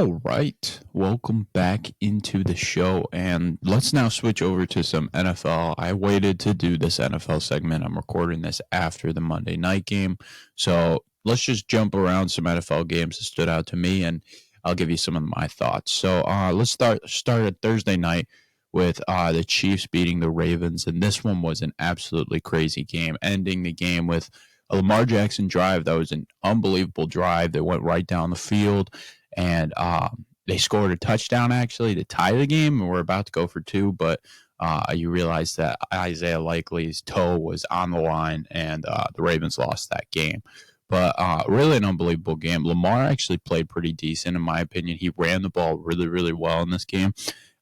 All right. Welcome back into the show. And let's now switch over to some NFL. I waited to do this NFL segment. I'm recording this after the Monday night game. So let's just jump around some NFL games that stood out to me, and I'll give you some of my thoughts. So let's start at Thursday night with the Chiefs beating the Ravens. And this one was an absolutely crazy game, ending the game with a Lamar Jackson drive that was an unbelievable drive that went right down the field, and they scored a touchdown actually to tie the game, and we're about to go for two, but you realize that Isaiah Likely's toe was on the line, and the Ravens lost that game. But really an unbelievable game. Lamar actually played pretty decent, in my opinion. He ran the ball really, really well in this game.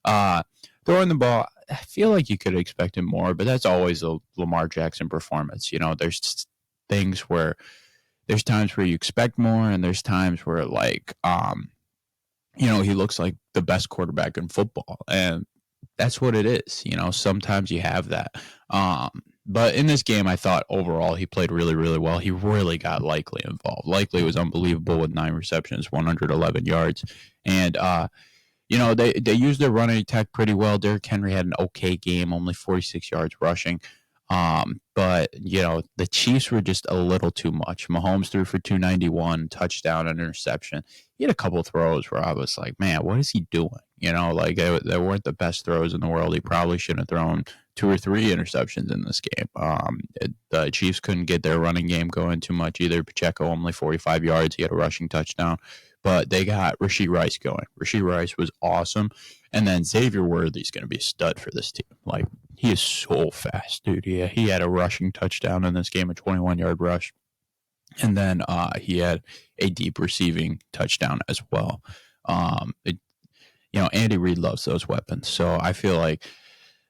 Throwing the ball, I feel like you could have expected more, but that's always a Lamar Jackson performance. There's things where there's times where you expect more, and there's times where he looks like the best quarterback in football, and that's what it is. Sometimes you have that. But in this game, I thought overall he played really, really well. He really got Likely involved. Likely was unbelievable with 9 receptions, 111 yards, and they used their running attack pretty well. Derrick Henry had an okay game, only 46 yards rushing. But the Chiefs were just a little too much. Mahomes threw for 291, touchdown and interception. He had a couple throws where I was like, man, what is he doing? They weren't the best throws in the world. He probably shouldn't have thrown 2 or 3 interceptions in this game. The Chiefs couldn't get their running game going too much either. Pacheco only 45 yards. He had a rushing touchdown, but they got Rashee Rice going. Rashee Rice was awesome. And then Xavier Worthy's going to be a stud for this team. He is so fast, dude. He had a rushing touchdown in this game, a 21-yard rush. And then he had a deep receiving touchdown as well. Andy Reid loves those weapons. So I feel like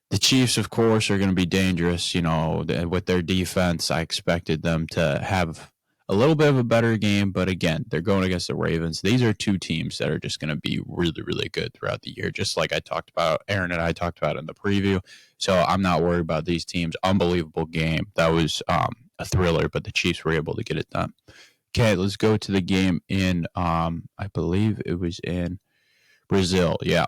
the Chiefs, of course, are going to be dangerous. With their defense, I expected them to have a little bit of a better game, but again, they're going against the Ravens. These are two teams that are just going to be really, really good throughout the year, just like Aaron and I talked about in the preview. So I'm not worried about these teams. Unbelievable game. That was a thriller, but the Chiefs were able to get it done. Okay, let's go to the game in, I believe it was in Brazil. Yeah.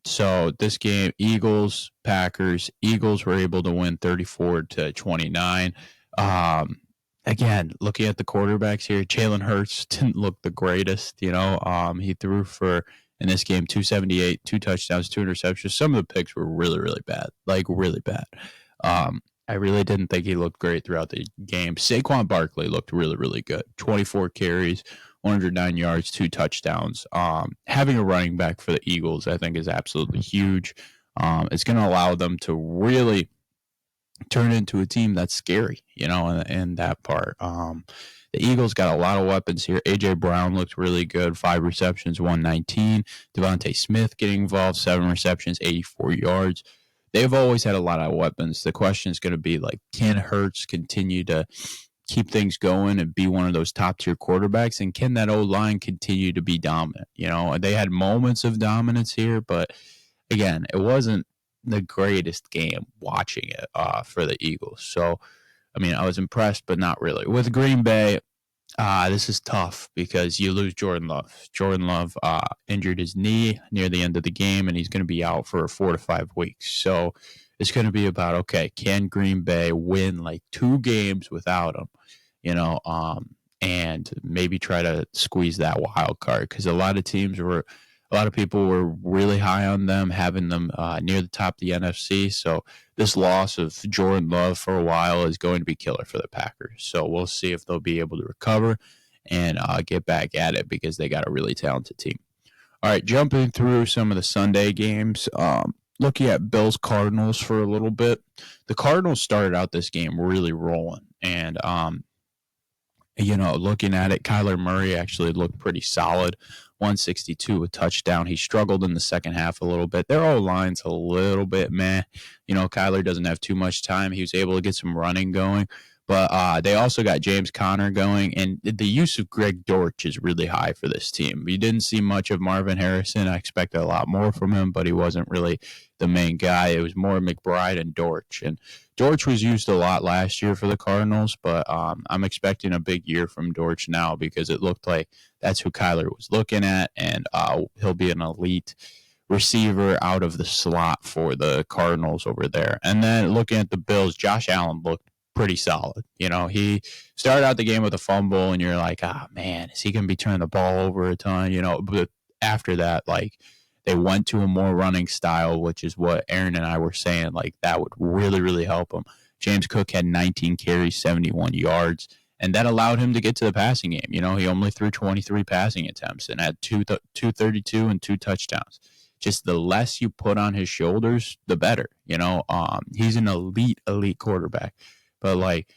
So this game, Eagles, Packers. Eagles were able to win 34-29. Again, looking at the quarterbacks here, Jalen Hurts didn't look the greatest. He threw for, in this game, 278, 2 touchdowns, 2 interceptions. Some of the picks were really, really bad, really bad. I really didn't think he looked great throughout the game. Saquon Barkley looked really, really good. 24 carries, 109 yards, 2 touchdowns. Having a running back for the Eagles, I think, is absolutely huge. It's going to allow them to really turn into a team that's scary, in that part. The Eagles got a lot of weapons here. A.J. Brown looked really good, 5 receptions, 119. Devontae Smith getting involved, 7 receptions, 84 yards. They've always had a lot of weapons. The question is going to be, can Hurts continue to keep things going and be one of those top-tier quarterbacks? And can that O-line continue to be dominant? They had moments of dominance here, but, again, it wasn't the greatest game watching it for the Eagles. So, I was impressed, but not really. With Green Bay, this is tough because you lose Jordan Love. Jordan Love injured his knee near the end of the game, and he's going to be out for 4 to 5 weeks. So it's going to be about, okay, can Green Bay win 2 games without him, and maybe try to squeeze that wild card, because a lot of people were really high on them, having them near the top of the NFC. So this loss of Jordan Love for a while is going to be killer for the Packers. So we'll see if they'll be able to recover and get back at it, because they got a really talented team. All right, jumping through some of the Sunday games, looking at Bills-Cardinals for a little bit. The Cardinals started out this game really rolling, and looking at it, Kyler Murray actually looked pretty solid. 162, a touchdown. He struggled in the second half a little bit. Their O-line's a little bit meh. Kyler doesn't have too much time. He was able to get some running going, But they also got James Conner going, and the use of Greg Dortch is really high for this team. We didn't see much of Marvin Harrison. I expected a lot more from him, but he wasn't really the main guy. It was more McBride and Dortch. And Dortch was used a lot last year for the Cardinals, but I'm expecting a big year from Dortch now because it looked like that's who Kyler was looking at, and he'll be an elite receiver out of the slot for the Cardinals over there. And then looking at the Bills, Josh Allen looked pretty solid. He started out the game with a fumble, and you're like, man, is he going to be turning the ball over a ton? But after that, like, they went to a more running style, which is what Aaron and I were saying. Like, that would really, really help him. James Cook had 19 carries, 71 yards, and that allowed him to get to the passing game. He only threw 23 passing attempts and had 232 and 2 touchdowns. Just the less you put on his shoulders, the better. He's an elite quarterback. But, like,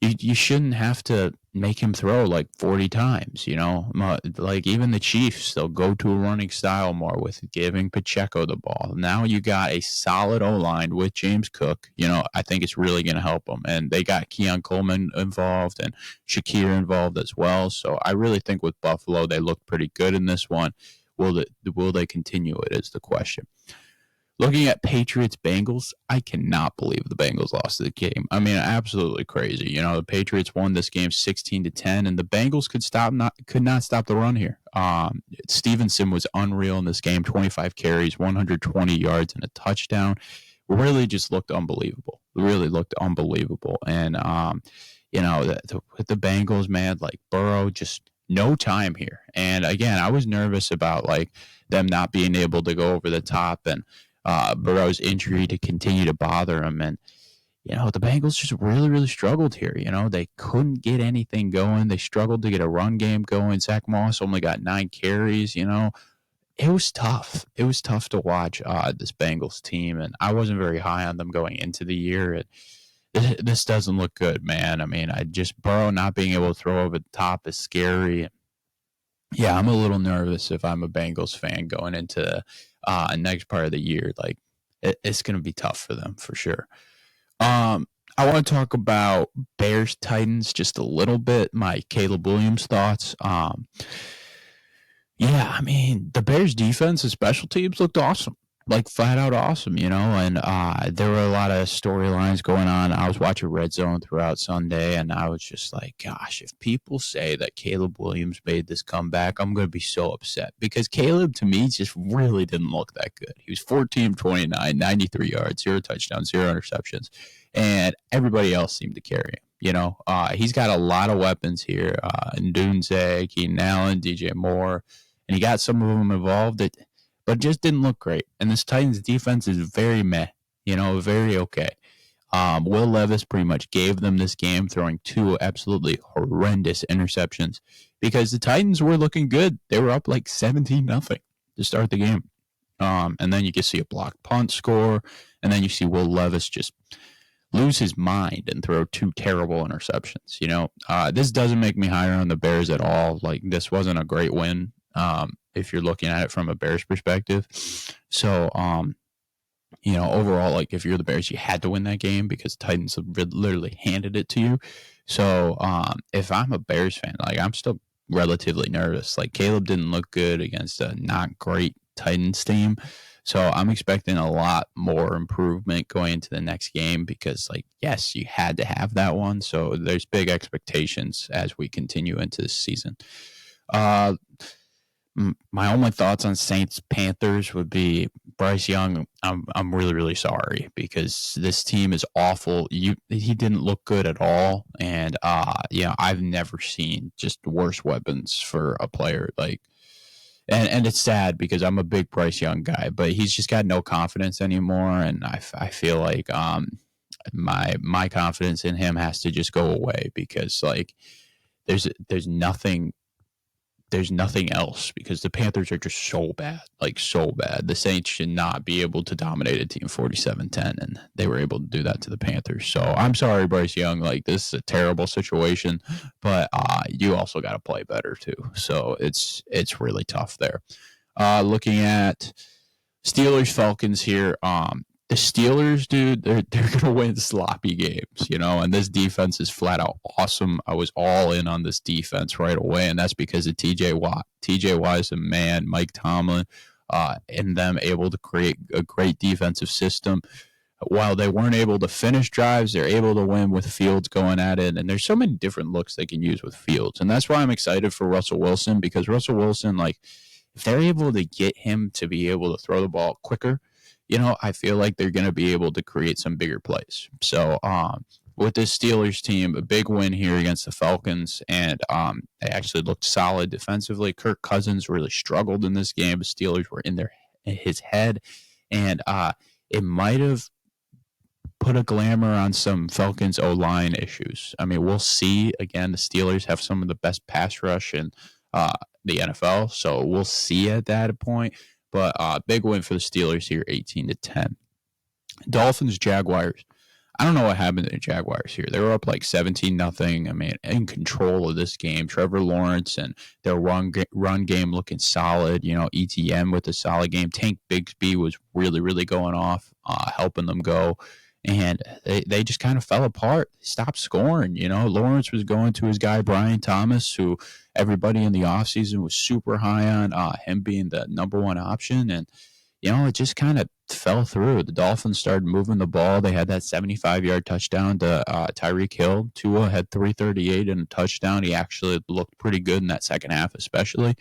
you shouldn't have to make him throw, like, 40 times, Like, even the Chiefs, they'll go to a running style more with giving Pacheco the ball. Now you got a solid O-line with James Cook. I think it's really going to help them. And they got Keon Coleman involved and Shakir involved as well. So I really think with Buffalo, they look pretty good in this one. Will they continue it is the question. Looking at Patriots-Bengals, I cannot believe the Bengals lost the game. I mean, absolutely crazy. The Patriots won this game 16-10, and the Bengals could not stop the run here. Stevenson was unreal in this game, 25 carries, 120 yards, and a touchdown. Really just looked unbelievable. Really looked unbelievable. And, with the Bengals, man, like, Burrow just no time here. And, again, I was nervous about, like, them not being able to go over the top and Burrow's injury to continue to bother him. And, the Bengals just really, really struggled here. They couldn't get anything going. They struggled to get a run game going. Zach Moss only got 9 carries. It was tough. It was tough to watch this Bengals team, and I wasn't very high on them going into the year. This doesn't look good, man. I mean, Burrow not being able to throw over the top is scary. Yeah, I'm a little nervous if I'm a Bengals fan going into next part of the year. Like, it's going to be tough for them for sure. I want to talk about Bears Titans just a little bit. My Caleb Williams thoughts. Yeah, I mean, the Bears defense and special teams looked awesome. Like, flat out awesome, and there were a lot of storylines going on. I was watching Red Zone throughout Sunday, and I was just like, gosh, if people say that Caleb Williams made this comeback, I'm going to be so upset, because Caleb, to me, just really didn't look that good. He was 14 29, 93 yards, 0 touchdowns, 0 interceptions, and everybody else seemed to carry him. He's got a lot of weapons here, Ndunze, Keenan Allen, DJ Moore, and he got some of them involved but it just didn't look great. And this Titans defense is very meh, very okay. Will Levis pretty much gave them this game, throwing 2 absolutely horrendous interceptions, because the Titans were looking good. They were up like 17-0 to start the game. And then you can see a blocked punt score, and then you see Will Levis just lose his mind and throw 2 terrible interceptions. This doesn't make me higher on the Bears at all. Like, this wasn't a great win. If you're looking at it from a Bears perspective. So, overall, like, if you're the Bears, you had to win that game because Titans literally handed it to you. So, if I'm a Bears fan, like, I'm still relatively nervous. Like, Caleb didn't look good against a not great Titans team. So I'm expecting a lot more improvement going into the next game because, like, yes, you had to have that one. So there's big expectations as we continue into this season. My only thoughts on Saints Panthers would be Bryce Young. I'm really, really sorry because this team is awful. He didn't look good at all, and I've never seen just worse weapons for a player. Like, and it's sad because I'm a big Bryce Young guy, but he's just got no confidence anymore, and I feel like my confidence in him has to just go away because, like, there's nothing else because the Panthers are just so bad, like so bad. The Saints should not be able to dominate a team 47-10, and they were able to do that to the Panthers. So I'm sorry, Bryce Young. Like, this is a terrible situation, but you also got to play better too. So it's really tough there. Looking at Steelers Falcons here. the Steelers, dude, they're gonna win sloppy games, and this defense is flat out awesome. I was all in on this defense right away, and that's because of TJ Watt. TJ Watt is a man, Mike Tomlin, and them able to create a great defensive system. While they weren't able to finish drives, they're able to win with Fields going at it. And there's so many different looks they can use with Fields. And that's why I'm excited for Russell Wilson, because Russell Wilson, like, if they're able to get him to be able to throw the ball quicker, I feel like they're going to be able to create some bigger plays. So, with this Steelers team, a big win here against the Falcons, and they actually looked solid defensively. Kirk Cousins really struggled in this game. The Steelers were in his head, and it might have put a glamour on some Falcons O-line issues. I mean, we'll see. Again, the Steelers have some of the best pass rush in the NFL, so we'll see at that point. But big win for the Steelers here, 18-10. Dolphins, Jaguars. I don't know what happened to the Jaguars here. They were up like 17-0. I mean, in control of this game. Trevor Lawrence and their run game looking solid. ETN with a solid game. Tank Bigsby was really, really going off, helping them go. And they just kind of fell apart. They stopped scoring. Lawrence was going to his guy, Brian Thomas, who everybody in the offseason was super high on, him being the number one option. And, it just kind of fell through. The Dolphins started moving the ball. They had that 75-yard touchdown to Tyreek Hill. Tua had 338 and a touchdown. He actually looked pretty good in that second half, especially.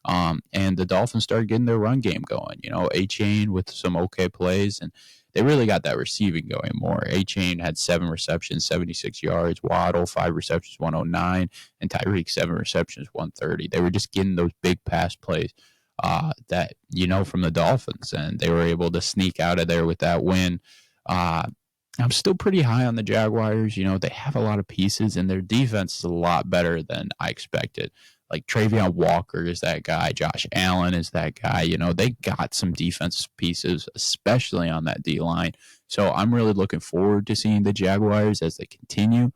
And the Dolphins started getting their run game going. A-Chain with some okay plays, and they really got that receiving going more. A-Chain had 7 receptions, 76 yards. Waddle, 5 receptions, 109. And Tyreek, 7 receptions, 130. They were just getting those big pass plays that, from the Dolphins. And they were able to sneak out of there with that win. I'm still pretty high on the Jaguars. They have a lot of pieces, and their defense is a lot better than I expected. Like Travion Walker is that guy. Josh Allen is that guy. They got some defensive pieces, especially on that D-line. So I'm really looking forward to seeing the Jaguars as they continue.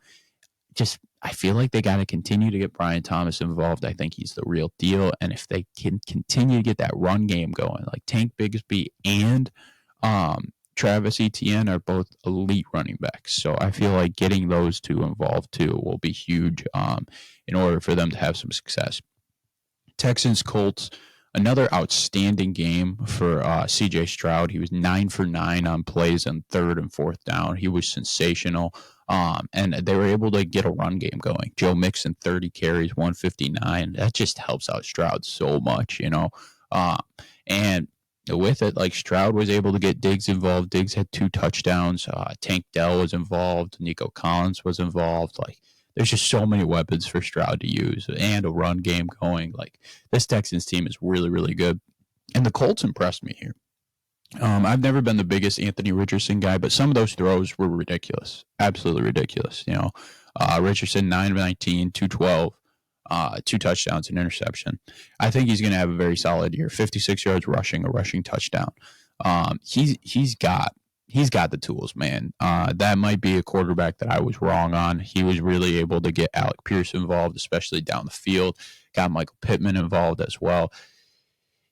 I feel like they got to continue to get Brian Thomas involved. I think he's the real deal. And if they can continue to get that run game going, like Tank Bigsby and Travis Etienne are both elite running backs. So I feel like getting those two involved too will be huge in order for them to have some success. Texans, Colts, another outstanding game for CJ Stroud. He was 9 for 9 on plays on 3rd and 4th down. He was sensational. And they were able to get a run game going. Joe Mixon, 30 carries, 159. That just helps out Stroud so much, and with it, like Stroud was able to get Diggs involved. Diggs had 2 touchdowns. Tank Dell was involved. Nico Collins was involved. Like, there's just so many weapons for Stroud to use and a run game going. Like, this Texans team is really, really good. And the Colts impressed me here. I've never been the biggest Anthony Richardson guy, but some of those throws were ridiculous. Absolutely ridiculous. Richardson, 9-19, 212. 2 touchdowns, an interception. I think he's going to have a very solid year. 56 yards rushing, a rushing touchdown. He's got the tools, man. That might be a quarterback that I was wrong on. He was really able to get Alec Pierce involved, especially down the field. Got Michael Pittman involved as well.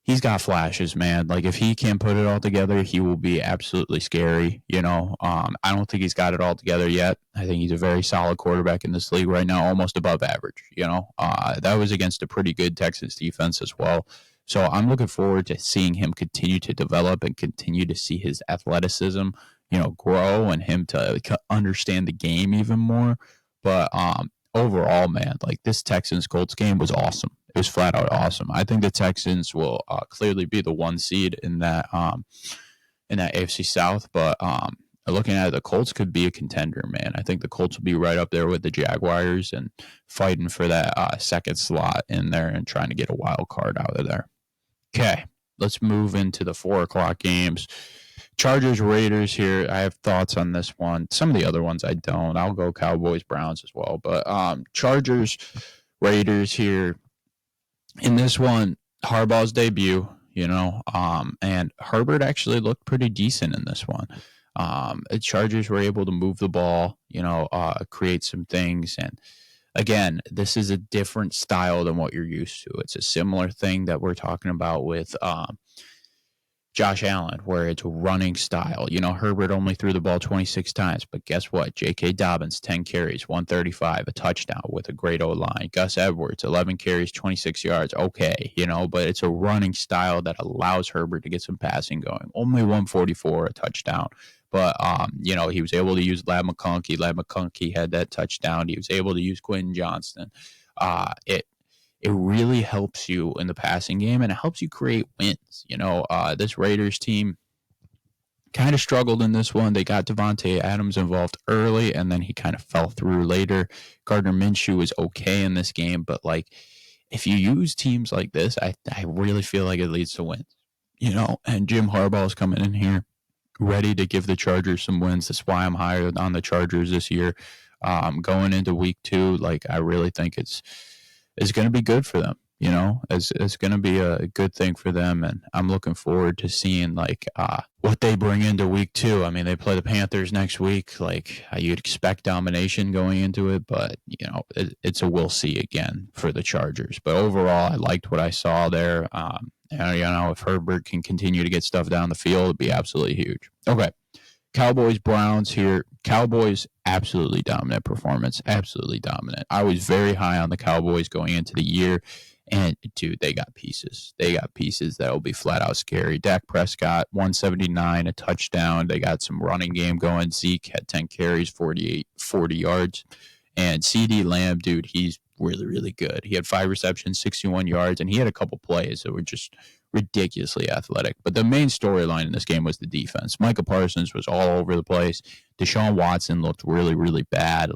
He's got flashes, man. Like, if he can put it all together, he will be absolutely scary. I don't think he's got it all together yet. I think he's a very solid quarterback in this league right now, almost above average. That was against a pretty good Texans defense as well. So I'm looking forward to seeing him continue to develop and continue to see his athleticism, grow, and him to understand the game even more. But overall, man, like, this Texans Colts game was awesome. It was flat out awesome. I think the Texans will clearly be the 1 seed in that AFC South. But looking at it, the Colts could be a contender, man. I think the Colts will be right up there with the Jaguars and fighting for that second slot in there and trying to get a wild card out of there. Okay, let's move into the 4 o'clock games. Chargers, Raiders here. I have thoughts on this one. Some of the other ones I don't. I'll go Cowboys, Browns as well. But Chargers, Raiders here. In this one, Harbaugh's debut, and Herbert actually looked pretty decent in this one. The Chargers were able to move the ball, create some things. And again, this is a different style than what you're used to. It's a similar thing that we're talking about with Josh Allen, where it's running style. Herbert only threw the ball 26 times, but guess what? J.K. Dobbins, 10 carries, 135, a touchdown with a great O-line. Gus Edwards, 11 carries, 26 yards. Okay, but it's a running style that allows Herbert to get some passing going. Only 144, a touchdown. But, he was able to use Ladd McConkey. Ladd McConkey had that touchdown. He was able to use Quentin Johnston. It really helps you in the passing game, and it helps you create wins. This Raiders team kind of struggled in this one. They got Davante Adams involved early, and then he kind of fell through later. Gardner Minshew was okay in this game, but if you use teams like this, I really feel like it leads to wins. And Jim Harbaugh is coming in here ready to give the Chargers some wins. That's why I'm higher on the Chargers this year. Going into week 2, I really think it's going to be good for them. It's going to be a good thing for them, and I'm looking forward to seeing what they bring into week 2. I mean, they play the Panthers next week. You'd expect domination going into it, but it's a we'll see again for the Chargers. But overall, I liked what I saw there. If Herbert can continue to get stuff down the field, it'd be absolutely huge. Okay. Cowboys, Browns here. Cowboys, absolutely dominant performance. Absolutely dominant. I was very high on the Cowboys going into the year. And, dude, they got pieces. They got pieces that will be flat out scary. Dak Prescott, 179, a touchdown. They got some running game going. Zeke had 10 carries, 40 yards. And CeeDee Lamb, dude, he's really, really good. He had 5 receptions, 61 yards, and he had a couple plays that were just ridiculously athletic. But the main storyline in this game was the defense. Micah Parsons was all over the place. Deshaun Watson looked really, really bad.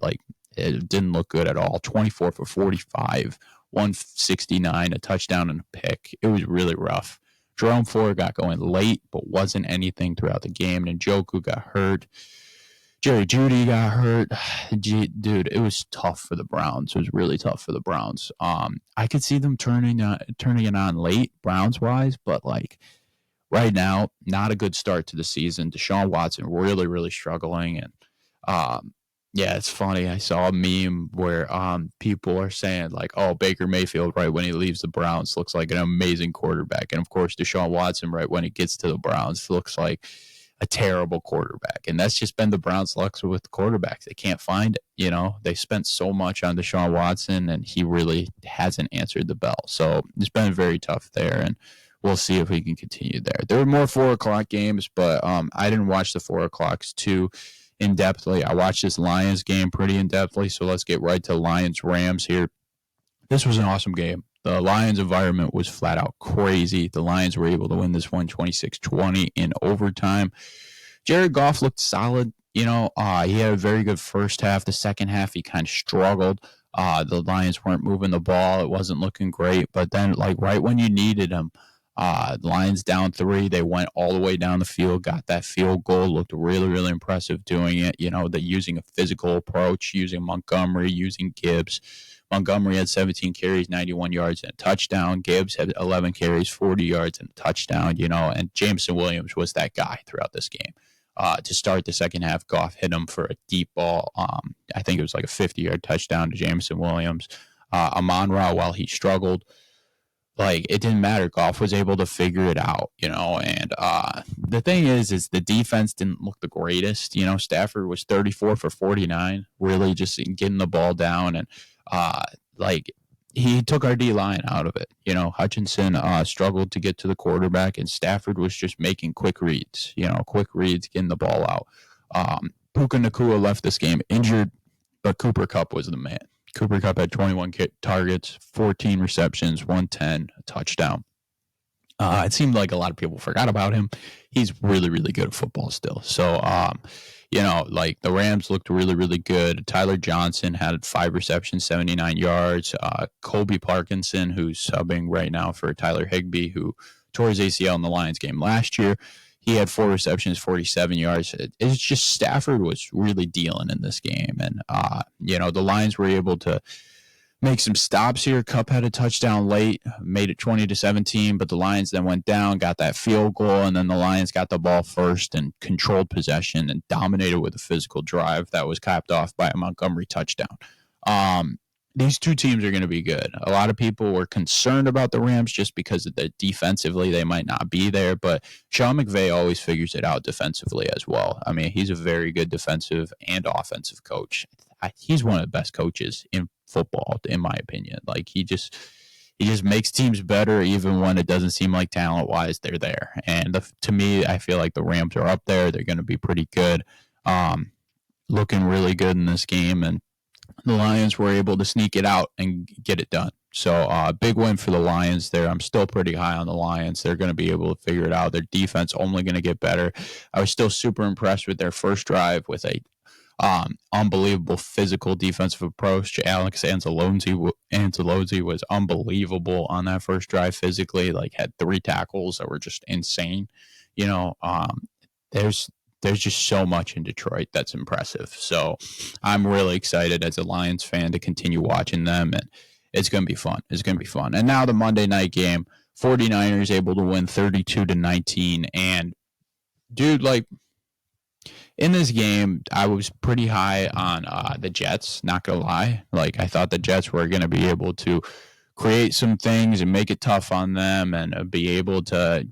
It didn't look good at all. 24 for 45, 169, a touchdown and a pick. It was really rough. Jerome Ford got going late, but wasn't anything throughout the game. And Njoku got hurt. Jerry Jeudy got hurt. Dude, it was tough for the Browns. It was really tough for the Browns. I could see them turning it on late, Browns-wise, but right now, not a good start to the season. Deshaun Watson really, really struggling. And it's funny. I saw a meme where people are saying oh, Baker Mayfield right when he leaves the Browns looks like an amazing quarterback. And of course, Deshaun Watson right when he gets to the Browns looks like a terrible quarterback. And that's just been the Browns' luck with quarterbacks. They can't find it. They spent so much on Deshaun Watson, and he really hasn't answered the bell. So it's been very tough there, and we'll see if we can continue there. There were more 4 o'clock games, but I didn't watch the 4 o'clocks too in-depthly. I watched this Lions game pretty in-depthly, so let's get right to Lions-Rams here. This was an awesome game. The Lions environment was flat out crazy. The Lions were able to win this one 26-20 in overtime. Jared Goff looked solid. He had a very good first half. The second half, he kind of struggled. The Lions weren't moving the ball. It wasn't looking great. But then, right when you needed them, the Lions down 3. They went all the way down the field, got that field goal, looked really, really impressive doing it. They're using a physical approach, using Montgomery, using Gibbs. Montgomery had 17 carries, 91 yards, and a touchdown. Gibbs had 11 carries, 40 yards, and a touchdown, and Jameson Williams was that guy throughout this game. To start the second half, Goff hit him for a deep ball. I think it was a 50-yard touchdown to Jameson Williams. Amon-Ra, while he struggled, it didn't matter. Goff was able to figure it out, and the thing is the defense didn't look the greatest. Stafford was 34 for 49, really just getting the ball down, and he took our D-line out of it. Hutchinson struggled to get to the quarterback, and Stafford was just making quick reads, getting the ball out. Puka Nacua left this game injured, but Cooper Kupp was the man. Cooper Kupp had 21 targets, 14 receptions, 110, a touchdown. It seemed like a lot of people forgot about him. He's really, really good at football still. So, the Rams looked really, really good. Tyler Johnson had 5 receptions, 79 yards. Colby Parkinson, who's subbing right now for Tyler Higbee, who tore his ACL in the Lions game last year, he had 4 receptions, 47 yards. It's just Stafford was really dealing in this game. And, the Lions were able to make some stops here. Kupp had a touchdown late, made it 20-17, but the Lions then went down, got that field goal, and then the Lions got the ball first and controlled possession and dominated with a physical drive that was capped off by a Montgomery touchdown. these two teams are going to be good. A lot of people were concerned about the Rams just because of the defensively they might not be there, but Sean McVay always figures it out defensively as well. I mean, he's a very good defensive and offensive coach. He's one of the best coaches in football, in my opinion. Like he just makes teams better even when it doesn't seem like talent-wise they're there. And to me, I feel like the Rams are up there. They're going to be pretty good, looking really good in this game, and the Lions were able to sneak it out and get it done. So big win for the Lions there. I'm still pretty high on the Lions. They're going to be able to figure it out. Their defense only going to get better. I was still super impressed with their first drive with a unbelievable physical defensive approach. Alex Anzalone was unbelievable on that first drive physically, like had 3 tackles that were just insane. You know, there's just so much in Detroit that's impressive. So I'm really excited as a Lions fan to continue watching them, and it's going to be fun. It's going to be fun. And now the Monday night game, 49ers able to win 32-19. And dude, like in this game, I was pretty high on the Jets, not going to lie. Like I thought the Jets were going to be able to create some things and make it tough on them and be able to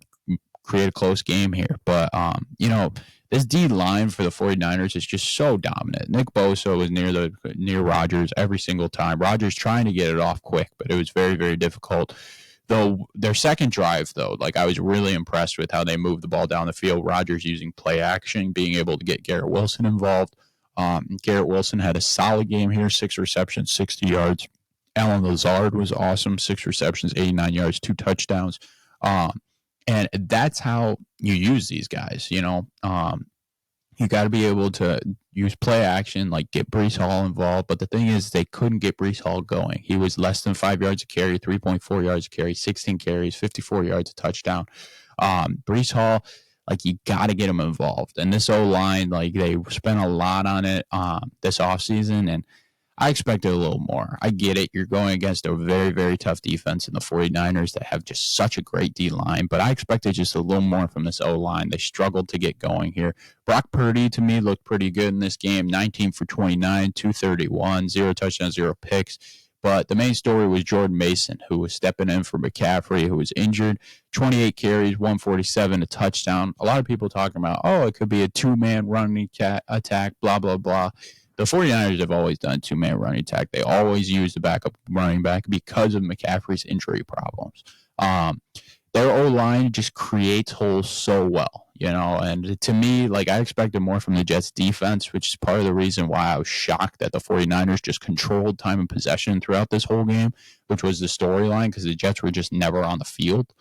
create a close game here. But, you know, this D line for the 49ers is just so dominant. Nick Bosa was near Rodgers every single time. Rodgers trying to get it off quick, but it was very, very difficult. Though their second drive, though, like I was really impressed with how they moved the ball down the field. Rodgers using play action, being able to get Garrett Wilson involved. Garrett Wilson had a solid game here, 6 receptions, 60 yards. Allen Lazard was awesome, 6 receptions, 89 yards, 2 touchdowns. And that's how you use these guys, you know. You got to be able to use play action, like get Breece Hall involved. But the thing is, they couldn't get Breece Hall going. He was less than 5 yards a carry, 3.4 yards a carry, 16 carries, 54 yards a touchdown. Breece Hall, like you got to get him involved. And this O-line, like they spent a lot on it this offseason, and I expected a little more. I get it. You're going against a very, very tough defense in the 49ers that have just such a great D-line, but I expected just a little more from this O-line. They struggled to get going here. Brock Purdy, to me, looked pretty good in this game. 19 for 29, 231, 0 touchdowns, 0 picks. But the main story was Jordan Mason, who was stepping in for McCaffrey, who was injured. 28 carries, 147, a touchdown. A lot of people talking about, oh, it could be a 2-man running attack, blah, blah, blah. The 49ers have always done 2-man running attack. They always use the backup running back because of McCaffrey's injury problems. Their O-line just creates holes so well, you know, and to me, like I expected more from the Jets defense, which is part of the reason why I was shocked that the 49ers just controlled time and possession throughout this whole game, which was the storyline because the Jets were just never on the field.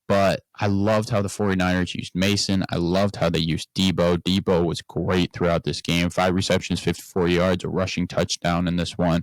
But I loved how the 49ers used Mason. I loved how they used Debo. Debo was great throughout this game. 5 receptions, 54 yards, a rushing touchdown in this one.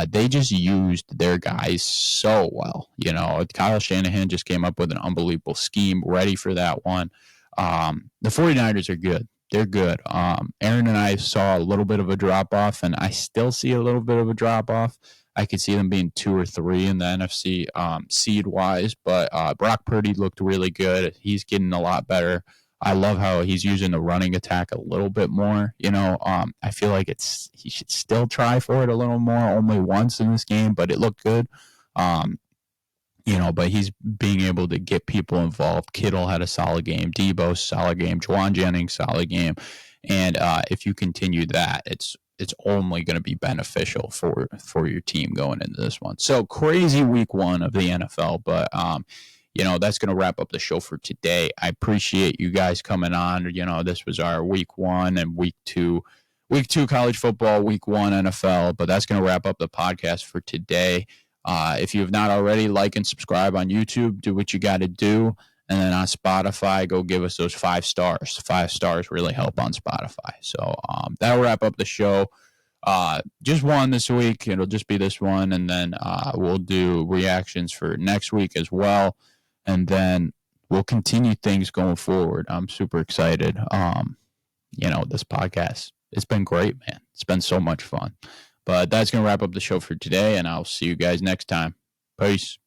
They just used their guys so well. You know, Kyle Shanahan just came up with an unbelievable scheme ready for that one. The 49ers are good. They're good. Aaron and I saw a little bit of a drop-off, and I still see a little bit of a drop-off. I could see them being 2 or 3 in the NFC seed-wise, but Brock Purdy looked really good. He's getting a lot better. I love how he's using the running attack a little bit more. You know, I feel like he should still try for it a little more. Only once in this game, but it looked good. You know, but he's being able to get people involved. Kittle had a solid game. Debo, solid game. Juwan Jennings, solid game. And if you continue that, it's only going to be beneficial for your team going into this one. So crazy week 1 of the NFL, but you know, that's going to wrap up the show for today. I appreciate you guys coming on. You know, this was our week 1 and week 2 college football, week 1 NFL, but that's going to wrap up the podcast for today. If you have not already, like and subscribe on YouTube, do what you got to do. And then on Spotify, go give us those 5 stars. 5 stars really help on Spotify. So that'll wrap up the show. Just one this week. It'll just be this one. And then we'll do reactions for next week as well. And then we'll continue things going forward. I'm super excited. You know, this podcast, it's been great, man. It's been so much fun. But that's going to wrap up the show for today. And I'll see you guys next time. Peace.